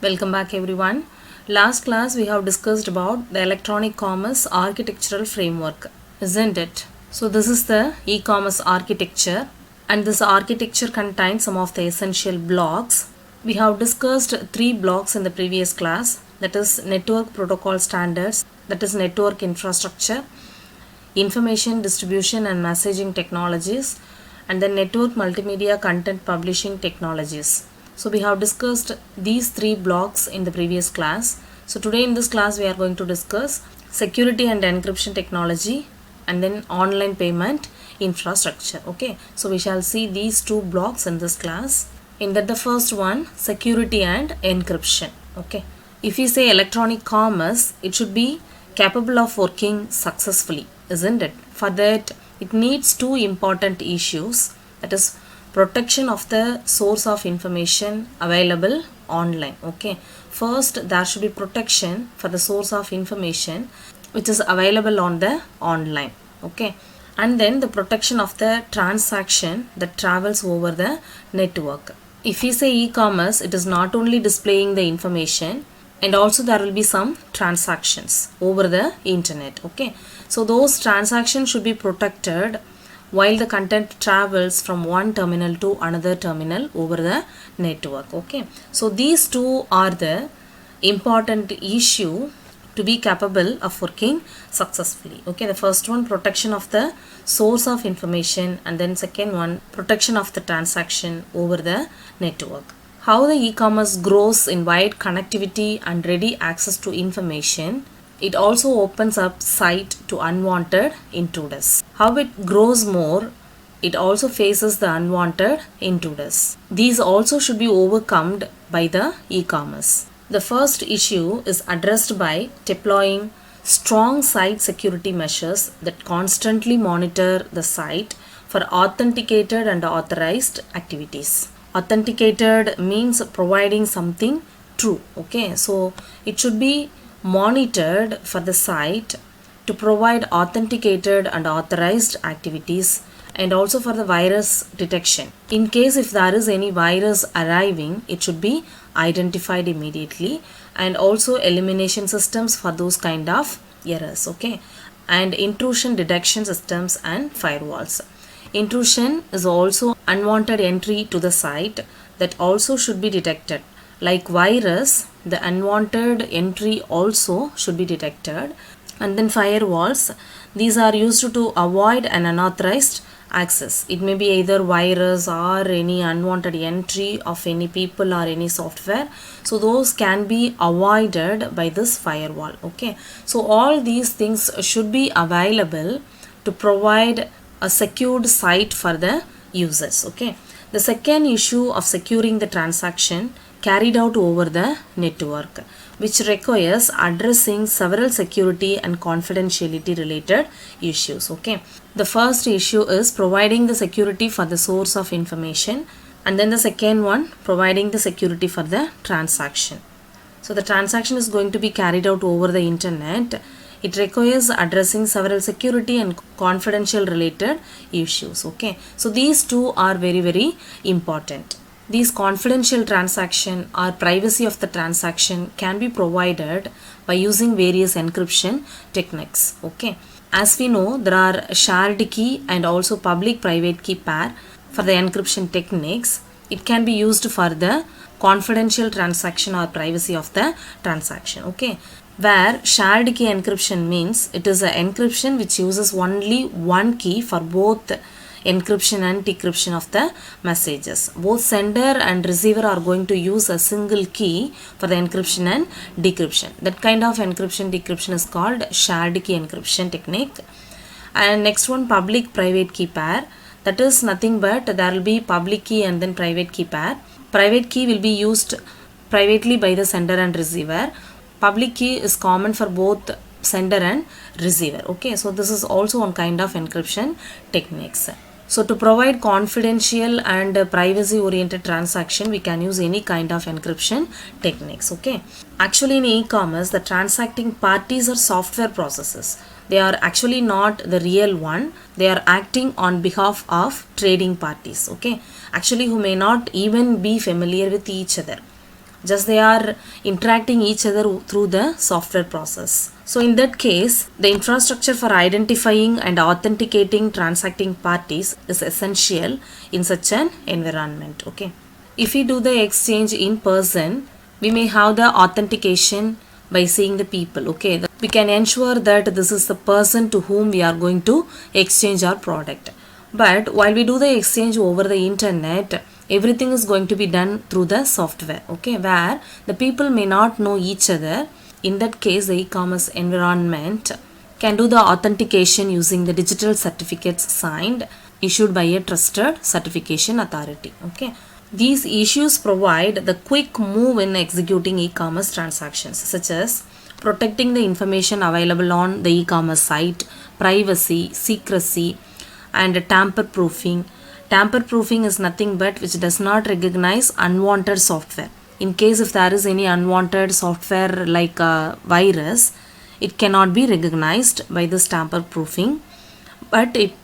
Welcome back everyone. Last class we have discussed about the electronic commerce architectural framework, isn't it? So this is the e-commerce architecture, and this architecture contains some of the essential blocks. We have discussed three blocks in the previous class, that is network protocol standards, that is network infrastructure, information distribution and messaging technologies, and then network multimedia content publishing technologies. So we have discussed these three blocks in the previous class. So today in this class we are going to discuss security and encryption technology and then online payment infrastructure. Okay, so we shall see these two blocks in this class. In that the first one, security and encryption. Okay, if we say electronic commerce, it should be capable of working successfully, isn't it? For that it needs two important issues, that is protection of the source of information available online. Okay, first there should be protection for the source of information which is available on the online. Okay, and then the protection of the transaction that travels over the network. If we say e-commerce, it is not only displaying the information, and also there will be some transactions over the internet. Okay, so those transactions should be protected while the content travels from one terminal to another terminal over the network. Okay, so these two are the important issue to be capable of working successfully. Okay, the first one, protection of the source of information, and then second one, protection of the transaction over the network. How the e-commerce grows in wide connectivity and ready access to information, it also opens up sight to unwanted intruders. How it grows more, it also faces the unwanted intruders. These also should be overcome by the e-commerce. The first issue is addressed by deploying strong site security measures that constantly monitor the site for authenticated and authorized activities. Authenticated means providing something true. Okay, so it should be monitored for the site to provide authenticated and authorized activities, and also for the virus detection. In case if there is any virus arriving, it should be identified immediately, and also elimination systems for those kind of errors. Okay, and intrusion detection systems and firewalls. Intrusion is also unwanted entry to the site that also should be detected. Like virus, the unwanted entry also should be detected. And then firewalls, these are used to avoid an unauthorized access. It may be either virus or any unwanted entry of any people or any software. So those can be avoided by this firewall. Okay, so all these things should be available to provide a secured site for the users. Okay, the second issue of securing the transaction carried out over the network, which requires addressing several security and confidentiality related issues. Okay, the first issue is providing the security for the source of information, and then the second one, providing the security for the transaction. So the transaction is going to be carried out over the internet. It requires addressing several security and confidential related issues. Okay, so these two are very important. These confidential transaction or privacy of the transaction can be provided by using various encryption techniques. Okay, as we know, there are shared key and also public private key pair for the encryption techniques. It can be used for the confidential transaction or privacy of the transaction. Okay, where shared key encryption means it is an encryption which uses only one key for both encryption and decryption of the messages. Both sender and receiver are going to use a single key for the encryption and decryption. That kind of encryption decryption is called shared key encryption technique. And next one, public private key pair. That is nothing but there will be public key and then private key pair. Private key will be used privately by the sender and receiver. Public key is common for both sender and receiver. Okay, so this is also one kind of encryption techniques. So to provide confidential and privacy oriented transaction, we can use any kind of encryption techniques. Okay, actually in e-commerce, the transacting parties are software processes. They are actually not the real one. They are acting on behalf of trading parties. Okay, actually who may not even be familiar with each other. just they are interacting each other through the software process. So in that case, the infrastructure for identifying and authenticating transacting parties is essential in such an environment. Okay, if we do the exchange in person, we may have the authentication by seeing the people. Okay, we can ensure that this is the person to whom we are going to exchange our product. But while we do the exchange over the internet, everything is going to be done through the software. Okay, where the people may not know each other. In that case, the e-commerce environment can do the authentication using the digital certificates signed, issued by a trusted certification authority. Okay, these issues provide the quick move in executing e-commerce transactions, such as protecting the information available on the e-commerce site, privacy, secrecy, and tamper proofing. Tamper proofing is nothing but which does not recognize unwanted software. In case if there is any unwanted software like a virus, it cannot be recognized by this tamper proofing, but it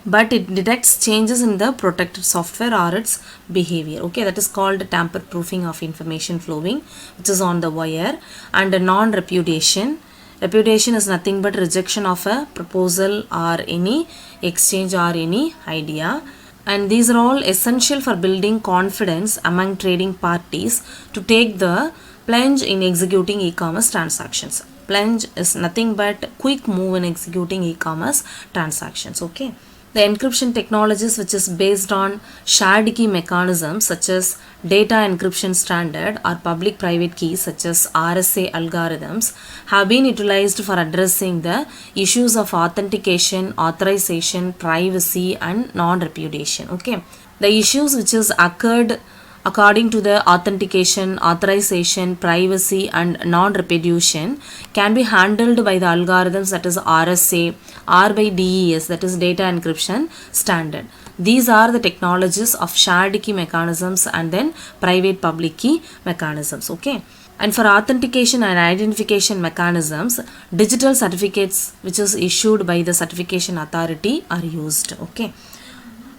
detects changes in the protected software or its behavior. Okay, that is called tamper proofing of information flowing, which is on the wire. And non-repudiation. Repudiation is nothing but rejection of a proposal or any exchange or any idea. And these are all essential for building confidence among trading parties to take the plunge in executing e-commerce transactions. Plunge is nothing but quick move in executing e-commerce transactions. Okay, the encryption technologies, which is based on shared key mechanisms such as data encryption standard or public private keys such as RSA algorithms, have been utilized for addressing the issues of authentication, authorization, privacy, and non-repudiation. Okay, the issues which is occurred according to the authentication, authorization, privacy, and non-repudiation can be handled by the algorithms, that is RSA, or by DES, that is data encryption standard. These are the technologies of shared key mechanisms and then private public key mechanisms. Okay, and for authentication and identification mechanisms, digital certificates which is issued by the certification authority are used. Okay,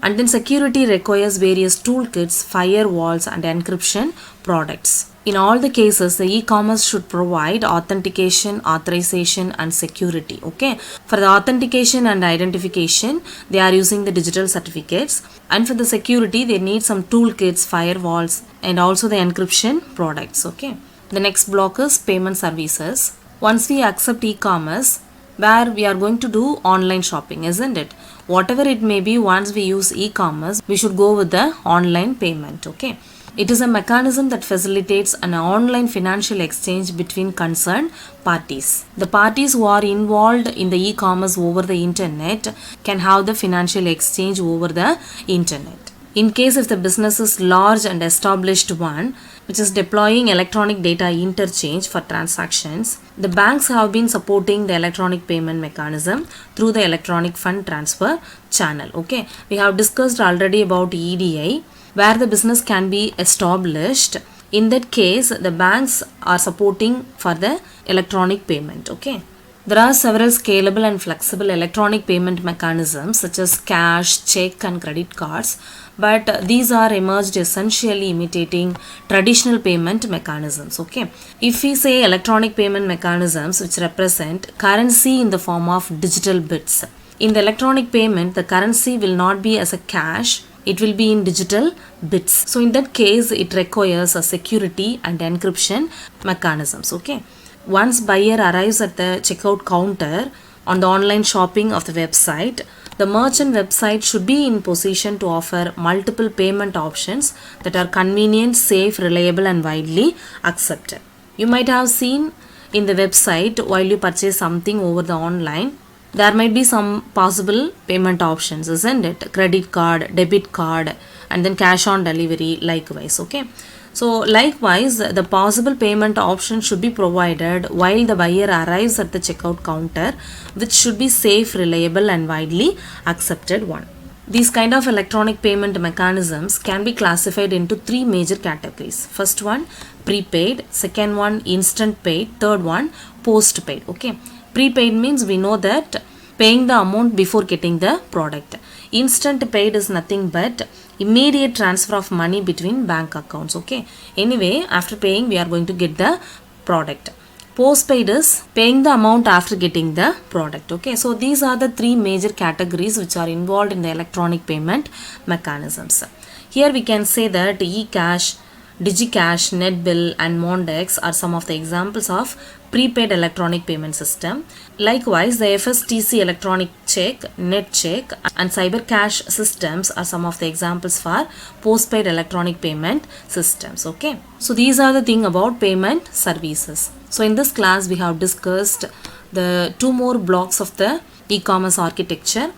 and then security requires various toolkits, firewalls, and encryption products. In all the cases, the e-commerce should provide authentication, authorization, and security. Okay, for the authentication and identification, they are using the digital certificates, and for the security, they need some toolkits, firewalls, and also the encryption products. Okay, the next block is payment services. Once we accept e-commerce, where we are going to do online shopping, isn't it? Whatever it may be, once we use e-commerce, we should go with the online payment. Okay, it is a mechanism that facilitates an online financial exchange between concerned parties. The parties who are involved in the e-commerce over the internet can have the financial exchange over the internet. In case if the business is large and established one, which is deploying electronic data interchange for transactions, the banks have been supporting the electronic payment mechanism through the electronic fund transfer channel. Okay, we have discussed already about EDI, where the business can be established. In that case, the banks are supporting for the electronic payment. Okay, there are several scalable and flexible electronic payment mechanisms such as cash, check, and credit cards, but these are emerged essentially imitating traditional payment mechanisms. Okay, if we say electronic payment mechanisms which represent currency in the form of digital bits, in the electronic payment, the currency will not be as a cash, it will be in digital bits. So in that case, it requires a security and encryption mechanisms. Okay, once buyer arrives at the checkout counter on the online shopping of the website, the merchant website should be in position to offer multiple payment options that are convenient, safe, reliable, and widely accepted. You might have seen in the website while you purchase something over the online, there might be some possible payment options, isn't it? Credit card, debit card, and then cash on delivery likewise. Okay, so likewise, the possible payment option should be provided while the buyer arrives at the checkout counter, which should be safe, reliable, and widely accepted one. These kind of electronic payment mechanisms can be classified into three major categories. First one, prepaid. Second one, instant paid. Third one, postpaid. Okay, prepaid means we know that paying the amount before getting the product. Instant paid is nothing but immediate transfer of money between bank accounts. Okay, anyway, after paying we are going to get the product. Postpaid is paying the amount after getting the product. Okay, so these are the three major categories which are involved in the electronic payment mechanisms. Here we can say that eCash, DigiCash, NetBill and Mondex are some of the examples of prepaid electronic payment system. Likewise, the FSTC electronic check, NetCheck and CyberCash systems are some of the examples for postpaid electronic payment systems. Okay, so these are the thing about payment services. So in this class we have discussed the two more blocks of the e-commerce architecture,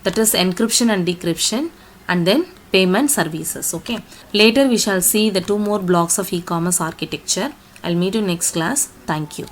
that is encryption and decryption, and then payment services. Okay, later we shall see the two more blocks of e-commerce architecture. I'll meet you next class. Thank you.